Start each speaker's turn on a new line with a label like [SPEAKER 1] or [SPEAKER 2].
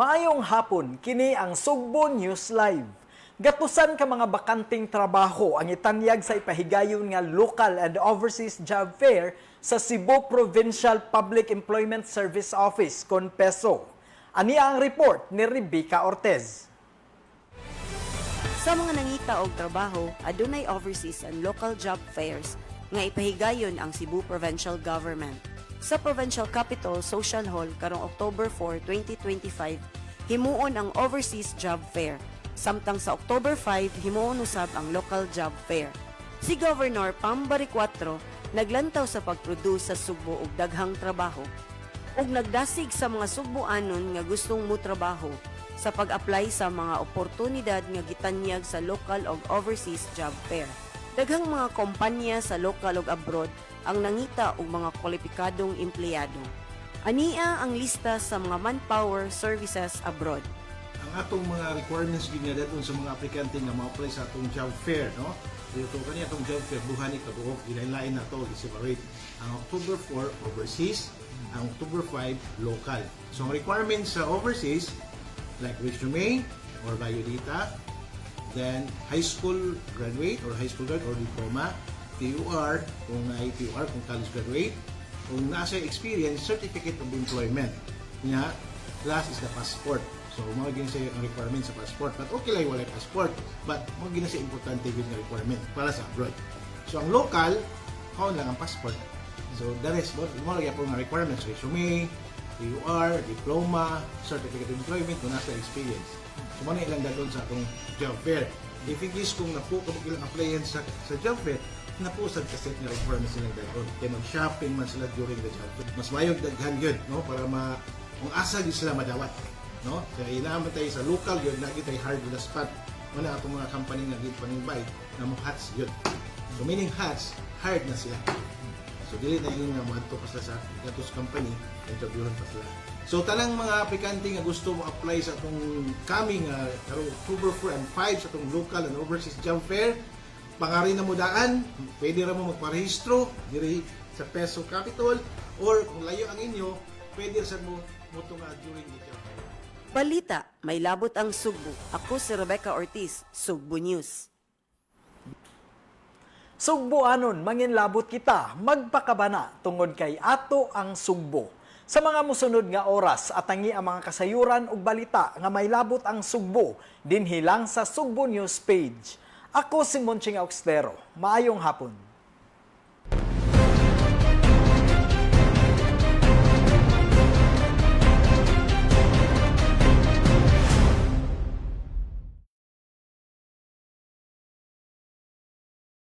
[SPEAKER 1] Maayong hapon, kini ang Sugbo News Live. Gatusan ka mga bakanting trabaho ang itanyag sa ipahigayon nga local and overseas job fair sa Cebu Provincial Public Employment Service Office, CONPESO. Ani ang report ni Rebecca Ortez.
[SPEAKER 2] Sa mga nangita og trabaho, adunay overseas and local job fairs nga ipahigayon ang Cebu Provincial Government. Sa Provincial Capital Social Hall karong October 4, 2025, himuon ang Overseas Job Fair. Samtang sa October 5, himuon usab ang Local Job Fair. Si Governor Pam Baricuatro naglantaw sa pagproduce sa Sugbo og daghang trabaho ug nagdasig sa mga Sugboanon nga gustong motrabaho sa pag-apply sa mga oportunidad nga gitanyag sa local ug overseas job fair. Daghang mga kompanya sa local ug abroad ang nangita og mga kwalipikadong empleyado. Ania ang lista sa mga manpower services abroad.
[SPEAKER 3] Ang atong mga requirements ginadaton sa mga aplikante nga ma-apply sa atong job fair, no? Dito kani atong job fair buhani kabuok ilain-lain na to i-separate. Ang October 4 overseas, ang October 5 local. So ang requirements sa overseas like resume or biodata, then high school graduate or high school grad or diploma, PUR kung PUR kung college graduate, kung nasa experience, certificate of employment. Nya, last is the passport. So, mga gina siya ang requirement sa passport. But okay lang wala passport. But mga gina siya importante yung requirement para sa abroad. So, ang local, kaon lang ang passport. So, the rest, mga lagi po mga requirements, resume, PUR, diploma, certificate of employment, kung nasa experience. So, mga ilang dalon sa atong job fair. If in case kung napo kapag ilang applyan sa job fair, napusad kasi nga requirements nilang dalon. Kaya mag-shopping man sila during the job fair. Mas mayog daghan yun, no? Para kung asa yun sila madawat. No? Kaya ilaaman tayo sa local yun, lagi tayo hard on the spot. Mana itong mga company na gid pangbay na mo hats yun. So meaning hats, hard na sila. So dili na yun nga mga pa sila sa gatos company, interviewin pa sila. So tanang mga aplikante nga gusto mo apply sa itong coming October 4 and 5 sa itong local and overseas job fair, pangari na mo daan, pwede ra mo magparehistro diri sa Peso Capital or kung layo ang inyo, pwede sa mo tunga during the job fair.
[SPEAKER 2] Balita, may labot ang Sugbo. Ako si Rebecca Ortiz, Sugbo News.
[SPEAKER 1] Sugboanon, manginlabot kita, magpakabana tungod kay ato ang Sugbo. Sa mga musunod nga oras, atangi ang mga kasayuran ug balita nga may labot ang Sugbo, dinhi lang sa Sugbo News page. Ako si Monching Auxtero. Maayong hapon.